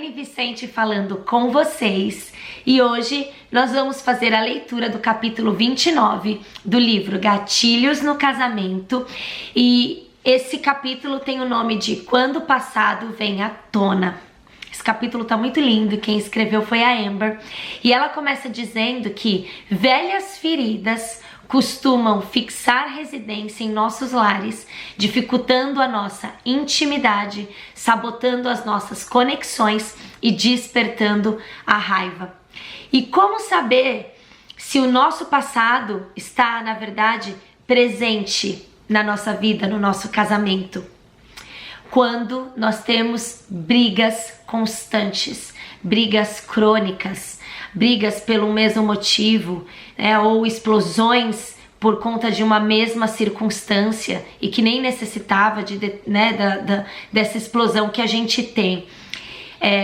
Aline Vicente falando com vocês e hoje nós vamos fazer a leitura do capítulo 29 do livro Gatilhos no Casamento e esse capítulo tem o nome de Quando o Passado Vem à Tona. Esse capítulo tá muito lindo, quem escreveu foi a Amber e ela começa dizendo que velhas feridas costumam fixar residência em nossos lares, dificultando a nossa intimidade, sabotando as nossas conexões e despertando a raiva. E como saber se o nosso passado está, na verdade, presente na nossa vida, no nosso casamento? Quando nós temos brigas constantes, brigas crônicas, brigas pelo mesmo motivo, né, ou explosões por conta de uma mesma circunstância e que nem necessitava dessa explosão que a gente tem.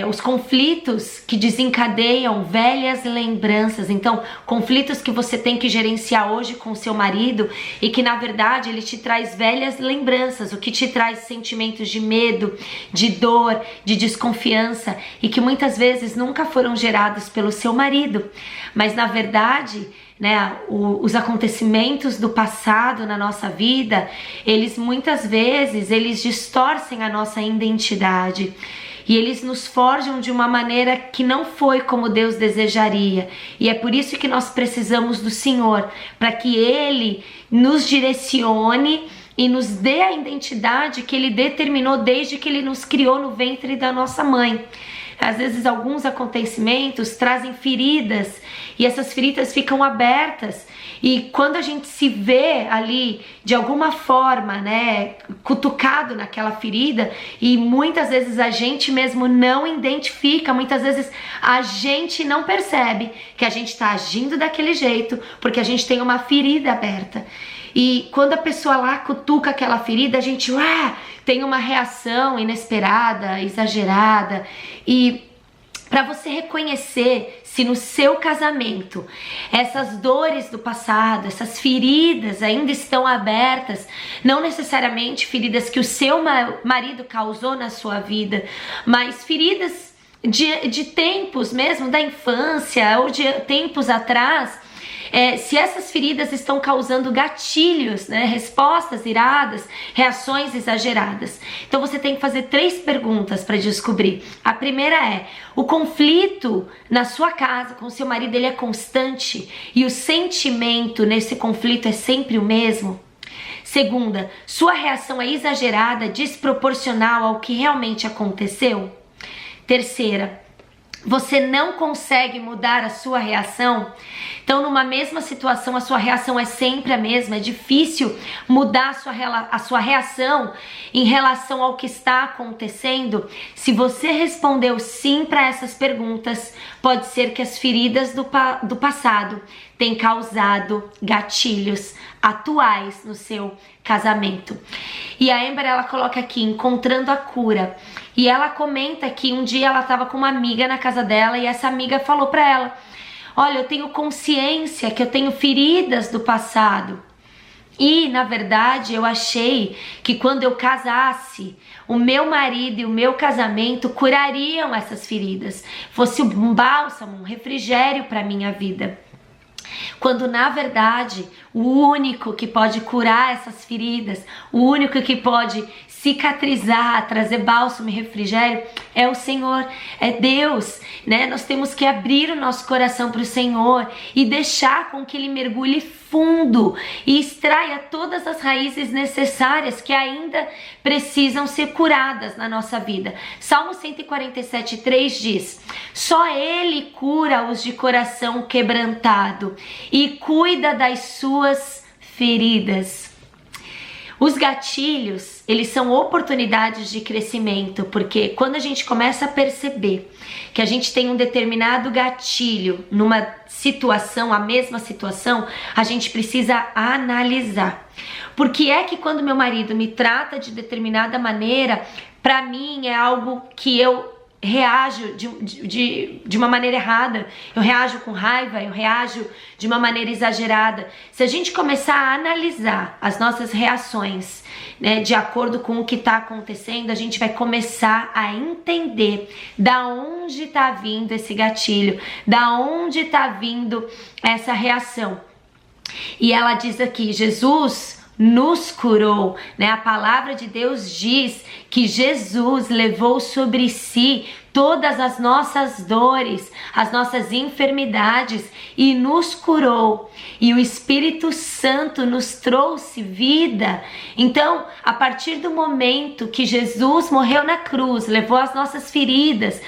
Os conflitos que desencadeiam velhas lembranças, então conflitos que você tem que gerenciar hoje com seu marido e que na verdade ele te traz velhas lembranças, o que te traz sentimentos de medo, de dor, de desconfiança e que muitas vezes nunca foram gerados pelo seu marido, mas na verdade, né, os acontecimentos do passado na nossa vida, eles muitas vezes eles distorcem a nossa identidade. E eles nos forjam de uma maneira que não foi como Deus desejaria. E é por isso que nós precisamos do Senhor, para que Ele nos direcione e nos dê a identidade que Ele determinou desde que Ele nos criou no ventre da nossa mãe. Às vezes alguns acontecimentos trazem feridas e essas feridas ficam abertas. E quando a gente se vê ali de alguma forma, né, cutucado naquela ferida, e muitas vezes a gente mesmo não identifica, muitas vezes a gente não percebe que a gente está agindo daquele jeito porque a gente tem uma ferida aberta. E quando a pessoa lá cutuca aquela ferida, a gente tem uma reação inesperada, exagerada. E para você reconhecer se no seu casamento essas dores do passado, essas feridas ainda estão abertas, não necessariamente feridas que o seu marido causou na sua vida, mas feridas de tempos mesmo, da infância ou de tempos atrás, se essas feridas estão causando gatilhos, né, respostas iradas, reações exageradas. Então você tem que fazer 3 perguntas para descobrir. A primeira é: o conflito na sua casa com seu marido ele é constante e o sentimento nesse conflito é sempre o mesmo? Segunda, sua reação é exagerada, desproporcional ao que realmente aconteceu? Terceira, você não consegue mudar a sua reação? Então, numa mesma situação, a sua reação é sempre a mesma. É difícil mudar a sua reação em relação ao que está acontecendo? Se você respondeu sim para essas perguntas, pode ser que as feridas do passado tenham causado gatilhos atuais no seu casamento. E a Amber, ela coloca aqui, encontrando a cura. E ela comenta que um dia ela estava com uma amiga na casa dela e essa amiga falou para ela: olha, eu tenho consciência que eu tenho feridas do passado. E, na verdade, eu achei que quando eu casasse, o meu marido e o meu casamento curariam essas feridas. Fosse um bálsamo, um refrigério para minha vida. Quando na verdade o único que pode curar essas feridas, o único que pode cicatrizar, trazer bálsamo e refrigério é o Senhor, é Deus, né? Nós temos que abrir o nosso coração para o Senhor e deixar com que Ele mergulhe fundo e extraia todas as raízes necessárias que ainda precisam ser curadas na nossa vida. Salmo 147:3 diz: só Ele cura os de coração quebrantado e cuida das suas feridas. Os gatilhos, eles são oportunidades de crescimento, porque quando a gente começa a perceber que a gente tem um determinado gatilho numa situação, a mesma situação, a gente precisa analisar. Por que é que quando meu marido me trata de determinada maneira, para mim é algo que eu reajo de uma maneira errada, eu reajo com raiva, eu reajo de uma maneira exagerada. Se a gente começar a analisar as nossas reações, né, de acordo com o que está acontecendo, a gente vai começar a entender da onde está vindo esse gatilho, da onde está vindo essa reação. E ela diz aqui, Jesus nos curou, né? A palavra de Deus diz que Jesus levou sobre si todas as nossas dores, as nossas enfermidades e nos curou. E o Espírito Santo nos trouxe vida. Então, a partir do momento que Jesus morreu na cruz, levou as nossas feridas,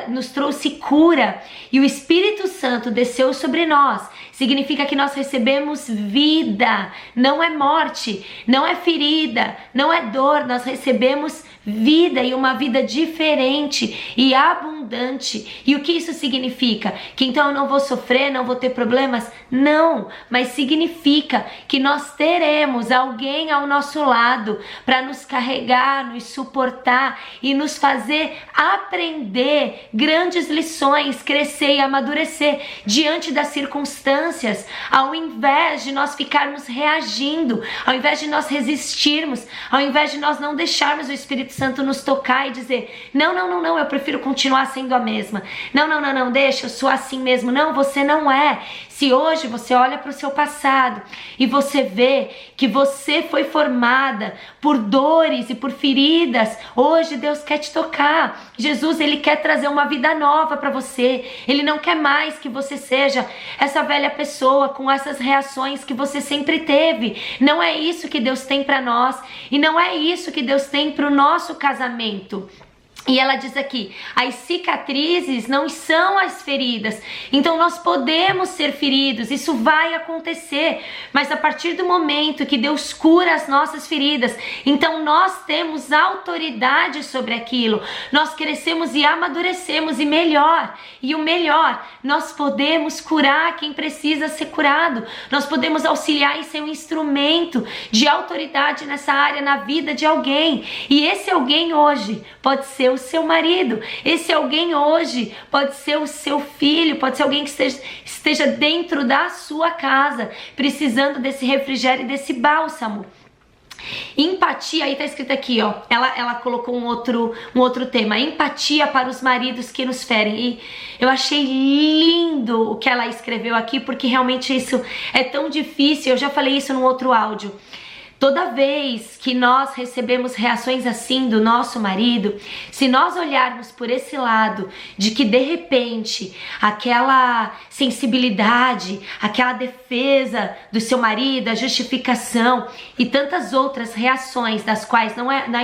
nos trouxe cura, e o Espírito Santo desceu sobre nós, significa que nós recebemos vida, não é morte, não é ferida, não é dor, nós recebemos vida, e uma vida diferente e abundante. E o que isso significa? Que então eu não vou sofrer, não vou ter problemas? Não, mas significa que nós teremos alguém ao nosso lado para nos carregar, nos suportar e nos fazer aprender grandes lições, crescer e amadurecer diante das circunstâncias, ao invés de nós ficarmos reagindo, ao invés de nós resistirmos, ao invés de nós não deixarmos o Espírito Santo nos tocar e dizer, não, eu prefiro continuar sendo a mesma. Não, deixa, eu sou assim mesmo. Não, você não é. Se hoje você olha para o seu passado e você vê que você foi formada por dores e por feridas, hoje Deus quer te tocar. Jesus, Ele quer trazer uma vida nova para você. Ele não quer mais que você seja essa velha pessoa com essas reações que você sempre teve. Não é isso que Deus tem para nós e não é isso que Deus tem para o nosso casamento. E ela diz aqui, as cicatrizes não são as feridas, então nós podemos ser feridos, isso vai acontecer, mas a partir do momento que Deus cura as nossas feridas, então nós temos autoridade sobre aquilo, nós crescemos e amadurecemos, e o melhor, nós podemos curar quem precisa ser curado, nós podemos auxiliar e ser um instrumento de autoridade nessa área, na vida de alguém, e esse alguém hoje pode ser o seu marido, esse alguém hoje pode ser o seu filho, pode ser alguém que esteja dentro da sua casa, precisando desse refrigério e desse bálsamo. Empatia, aí tá escrito aqui, ó, ela colocou um outro tema, empatia para os maridos que nos ferem, e eu achei lindo o que ela escreveu aqui, porque realmente isso é tão difícil, eu já falei isso num outro áudio. Toda vez que nós recebemos reações assim do nosso marido, se nós olharmos por esse lado de que de repente aquela sensibilidade, aquela defesa do seu marido, a justificação e tantas outras reações das quais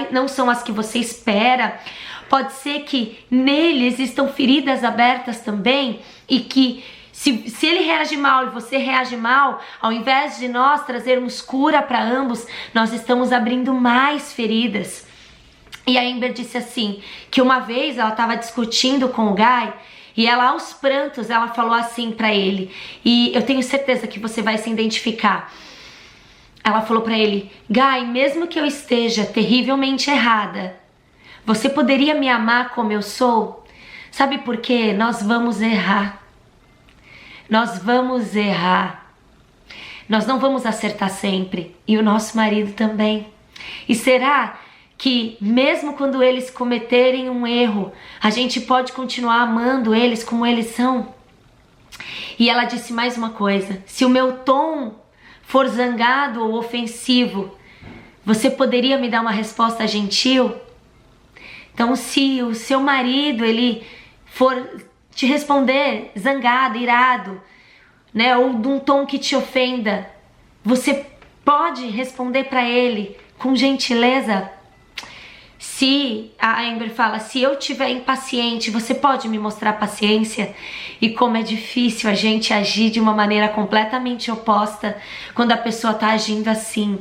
não são as que você espera, pode ser que nele existam feridas abertas também, e que se ele reage mal e você reage mal, ao invés de nós trazermos cura para ambos, nós estamos abrindo mais feridas. E a Amber disse assim, que uma vez ela estava discutindo com o Guy, e ela aos prantos, ela falou assim para ele, e eu tenho certeza que você vai se identificar. Ela falou para ele, Guy, mesmo que eu esteja terrivelmente errada, você poderia me amar como eu sou? Sabe por quê? Nós vamos errar. Nós vamos errar, nós não vamos acertar sempre, e o nosso marido também. E será que mesmo quando eles cometerem um erro, a gente pode continuar amando eles como eles são? E ela disse mais uma coisa, se o meu tom for zangado ou ofensivo, você poderia me dar uma resposta gentil? Então, se o seu marido ele for te responder zangado, irado, né, ou de um tom que te ofenda, você pode responder para ele com gentileza? Se a Amber fala, se eu estiver impaciente, você pode me mostrar paciência? E como é difícil a gente agir de uma maneira completamente oposta quando a pessoa está agindo assim.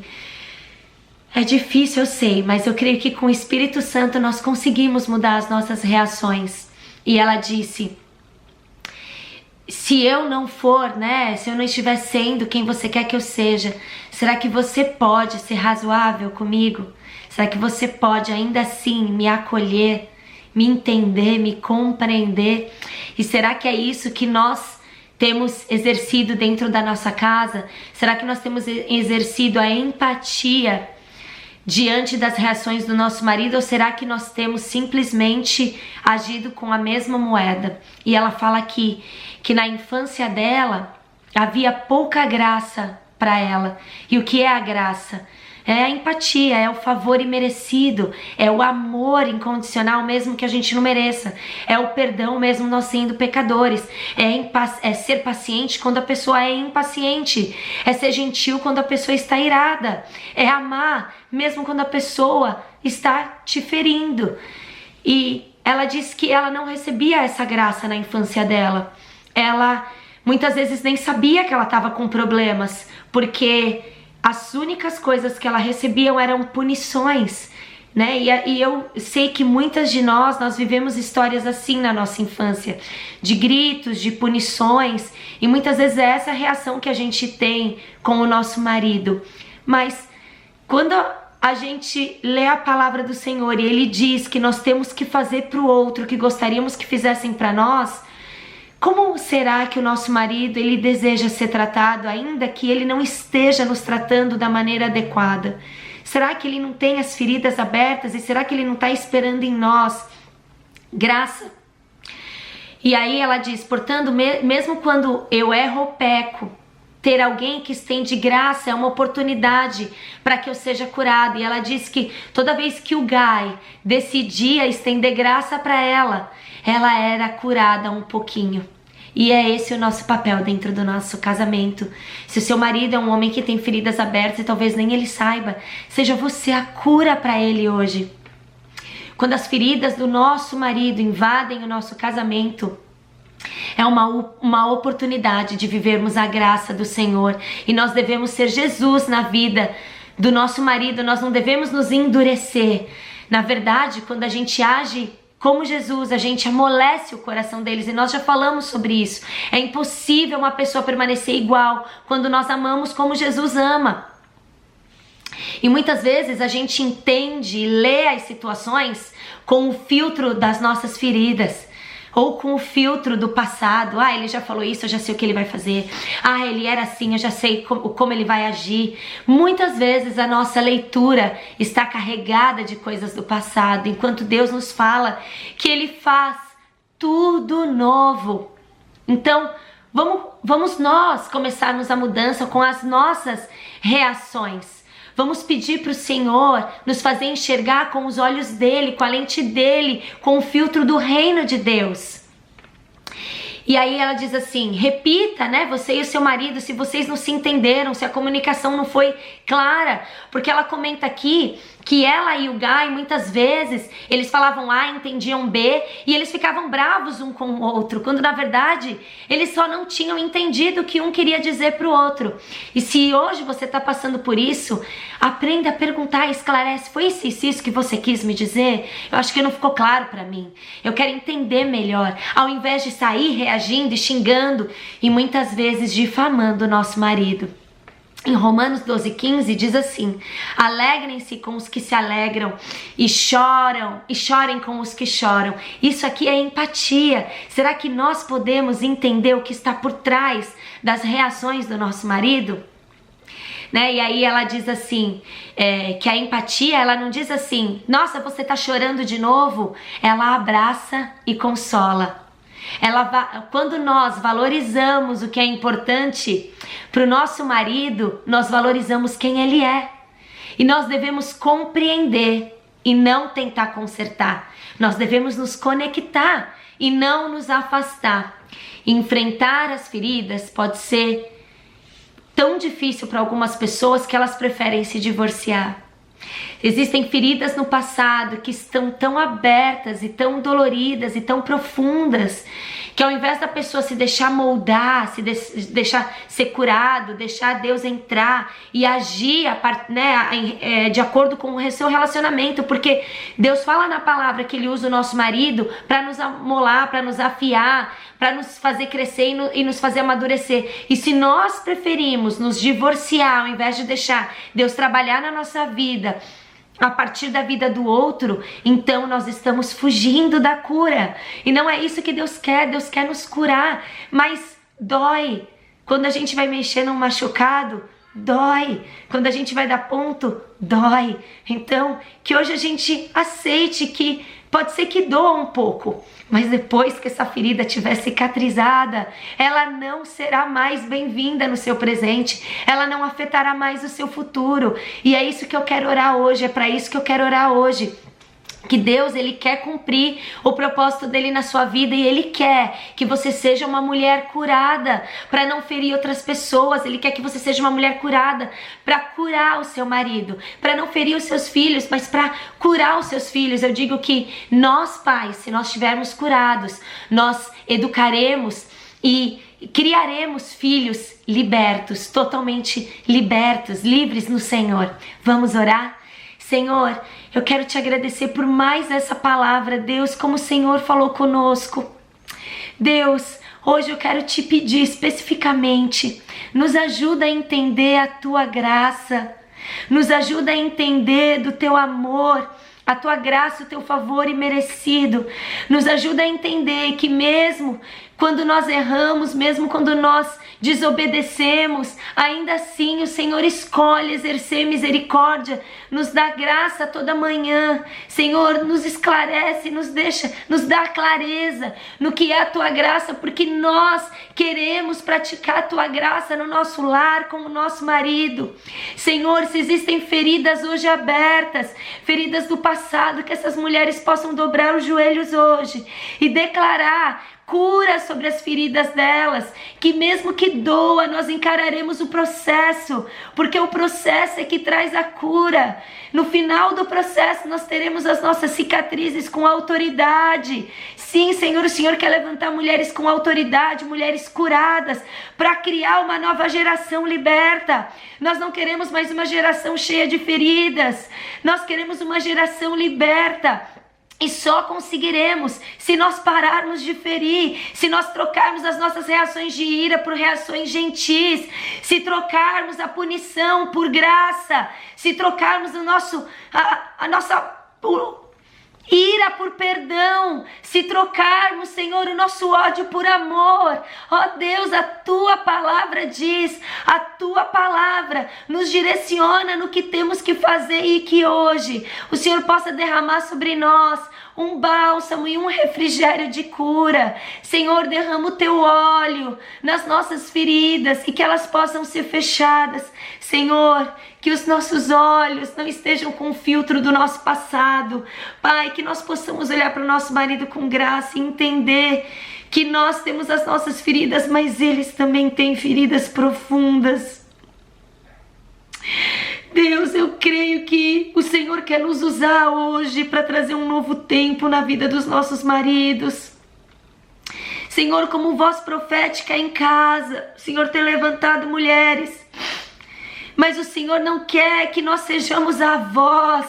É difícil, eu sei, mas eu creio que com o Espírito Santo nós conseguimos mudar as nossas reações. E ela disse, se eu não for, né, se eu não estiver sendo quem você quer que eu seja, será que você pode ser razoável comigo? Será que você pode ainda assim me acolher, me entender, me compreender? E será que é isso que nós temos exercido dentro da nossa casa? Será que nós temos exercido a empatia diante das reações do nosso marido, ou será que nós temos simplesmente agido com a mesma moeda? E ela fala aqui que na infância dela havia pouca graça para ela. E o que é a graça? É a empatia, é o favor imerecido, é o amor incondicional mesmo que a gente não mereça, é o perdão mesmo nós sendo pecadores, é ser paciente quando a pessoa é impaciente, é ser gentil quando a pessoa está irada, é amar mesmo quando a pessoa está te ferindo. E ela diz que ela não recebia essa graça na infância dela, ela muitas vezes nem sabia que ela estava com problemas, porque as únicas coisas que ela recebia eram punições, né? E eu sei que muitas de nós vivemos histórias assim na nossa infância, de gritos, de punições, e muitas vezes é essa a reação que a gente tem com o nosso marido. Mas quando a gente lê a palavra do Senhor e Ele diz que nós temos que fazer para o outro o que gostaríamos que fizessem para nós, como será que o nosso marido, ele deseja ser tratado, ainda que ele não esteja nos tratando da maneira adequada? Será que ele não tem as feridas abertas? E será que ele não está esperando em nós graça? E aí ela diz, portanto, mesmo quando eu erro ou peco, ter alguém que estende graça é uma oportunidade para que eu seja curado. E ela diz que toda vez que o Guy decidia estender graça para ela era curada um pouquinho. E é esse o nosso papel dentro do nosso casamento. Se o seu marido é um homem que tem feridas abertas e talvez nem ele saiba, seja você a cura para ele hoje. Quando as feridas do nosso marido invadem o nosso casamento, é uma oportunidade de vivermos a graça do Senhor. E nós devemos ser Jesus na vida do nosso marido. Nós não devemos nos endurecer. Na verdade, quando a gente age como Jesus, a gente amolece o coração deles. E nós já falamos sobre isso. É impossível uma pessoa permanecer igual quando nós amamos como Jesus ama. E muitas vezes a gente entende e lê as situações com o filtro das nossas feridas. Ou com o filtro do passado. Ah, ele já falou isso, eu já sei o que ele vai fazer. Ah, ele era assim, eu já sei como ele vai agir. Muitas vezes a nossa leitura está carregada de coisas do passado, enquanto Deus nos fala que Ele faz tudo novo. Então, vamos nós começarmos a mudança com as nossas reações. Vamos pedir para o Senhor nos fazer enxergar com os olhos dele, com a lente dele, com o filtro do reino de Deus. E aí ela diz assim, repita, né, você e o seu marido, se vocês não se entenderam, se a comunicação não foi clara, porque ela comenta aqui que ela e o Guy, muitas vezes, eles falavam A, entendiam B, e eles ficavam bravos um com o outro, quando na verdade, eles só não tinham entendido o que um queria dizer para o outro. E se hoje você está passando por isso, aprenda a perguntar, esclarece, foi isso que você quis me dizer? Eu acho que não ficou claro para mim, eu quero entender melhor, ao invés de sair reagindo e xingando, e muitas vezes difamando o nosso marido. Em Romanos 12:15 diz assim, alegrem-se com os que se alegram e chorem com os que choram. Isso aqui é empatia. Será que nós podemos entender o que está por trás das reações do nosso marido? Né? E aí ela diz assim, que a empatia, ela não diz assim, nossa, você está chorando de novo? Ela abraça e consola. Quando nós valorizamos o que é importante para o nosso marido, nós valorizamos quem ele é. E nós devemos compreender e não tentar consertar. Nós devemos nos conectar e não nos afastar. Enfrentar as feridas pode ser tão difícil para algumas pessoas que elas preferem se divorciar. Existem feridas no passado que estão tão abertas e tão doloridas e tão profundas que ao invés da pessoa se deixar moldar, se deixar ser curado, deixar Deus entrar e agir de acordo com o seu relacionamento, porque Deus fala na palavra que Ele usa o nosso marido para nos amolar, para nos afiar, para nos fazer crescer e nos fazer amadurecer. E se nós preferimos nos divorciar ao invés de deixar Deus trabalhar na nossa vida a partir da vida do outro, então nós estamos fugindo da cura. E não é isso que Deus quer nos curar, mas dói. Quando a gente vai mexer num machucado, dói. Quando a gente vai dar ponto, dói. Então, que hoje a gente aceite que pode ser que doa um pouco, mas depois que essa ferida estiver cicatrizada, ela não será mais bem-vinda no seu presente, ela não afetará mais o seu futuro. E é isso que eu quero orar hoje, é para isso que eu quero orar hoje. Que Deus, Ele quer cumprir o propósito dele na sua vida e Ele quer que você seja uma mulher curada para não ferir outras pessoas. Ele quer que você seja uma mulher curada para curar o seu marido, para não ferir os seus filhos, mas para curar os seus filhos. Eu digo que nós, pais, se nós estivermos curados, nós educaremos e criaremos filhos libertos, totalmente libertos, livres no Senhor. Vamos orar? Senhor, eu quero te agradecer por mais essa palavra, Deus, como o Senhor falou conosco. Deus, hoje eu quero te pedir especificamente, nos ajuda a entender a tua graça, nos ajuda a entender do teu amor, a tua graça, o teu favor imerecido. Nos ajuda a entender que mesmo quando nós erramos, mesmo quando nós desobedecemos, ainda assim o Senhor escolhe exercer misericórdia, nos dá graça toda manhã. Senhor, nos esclarece, nos dá clareza no que é a tua graça, porque nós queremos praticar a tua graça no nosso lar, com o nosso marido. Senhor, se existem feridas hoje abertas, feridas do passado, que essas mulheres possam dobrar os joelhos hoje e declarar cura sobre as feridas delas, que mesmo que doa, nós encararemos o processo, porque o processo é que traz a cura. No final do processo nós teremos as nossas cicatrizes com autoridade. Sim, Senhor, o Senhor quer levantar mulheres com autoridade, mulheres curadas, para criar uma nova geração liberta. Nós não queremos mais uma geração cheia de feridas, nós queremos uma geração liberta. E só conseguiremos se nós pararmos de ferir, se nós trocarmos as nossas reações de ira por reações gentis, se trocarmos a punição por graça, se trocarmos a nossa ira por perdão, se trocarmos, Senhor, o nosso ódio por amor. Ó Deus, a tua palavra diz, a tua palavra nos direciona no que temos que fazer, e que hoje o Senhor possa derramar sobre nós um bálsamo e um refrigério de cura. Senhor, derrama o teu óleo nas nossas feridas e que elas possam ser fechadas. Senhor, que os nossos olhos não estejam com o filtro do nosso passado. Pai, que nós possamos olhar para o nosso marido com graça e entender que nós temos as nossas feridas, mas eles também têm feridas profundas. Deus, eu creio que o Senhor quer nos usar hoje para trazer um novo tempo na vida dos nossos maridos. Senhor, como voz profética em casa, o Senhor tem levantado mulheres, mas o Senhor não quer que nós sejamos a voz.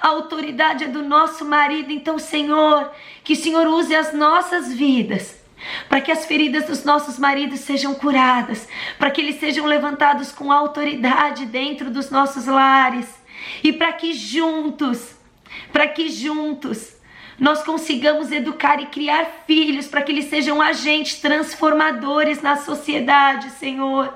A autoridade é do nosso marido. Então, Senhor, que o Senhor use as nossas vidas para que as feridas dos nossos maridos sejam curadas, para que eles sejam levantados com autoridade dentro dos nossos lares, e para que juntos nós consigamos educar e criar filhos, para que eles sejam agentes transformadores na sociedade, Senhor.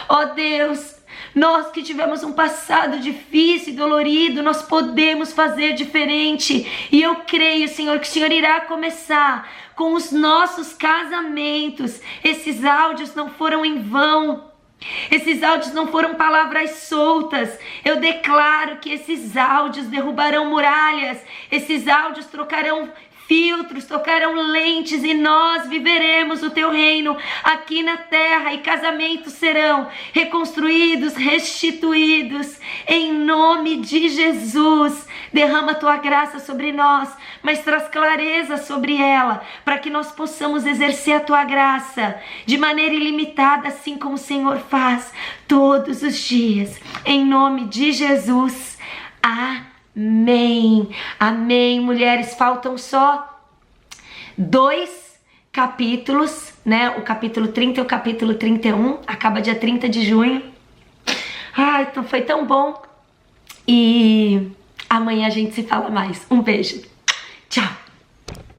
Ó Deus, nós que tivemos um passado difícil e dolorido, nós podemos fazer diferente. E eu creio, Senhor, que o Senhor irá começar com os nossos casamentos. Esses áudios não foram em vão. Esses áudios não foram palavras soltas. Eu declaro que esses áudios derrubarão muralhas. Esses áudios trocarão filtros, trocarão lentes, e nós viveremos o teu reino aqui na terra, e casamentos serão reconstruídos, restituídos, em nome de Jesus. Derrama a tua graça sobre nós, mas traz clareza sobre ela, para que nós possamos exercer a tua graça de maneira ilimitada, assim como o Senhor faz todos os dias, em nome de Jesus. Amém. Amém, mulheres. Faltam só 2 capítulos, né? O capítulo 30 e o capítulo 31. Acaba dia 30 de junho. Ai, então foi tão bom. E Amanhã a gente se fala mais. Um beijo. Tchau.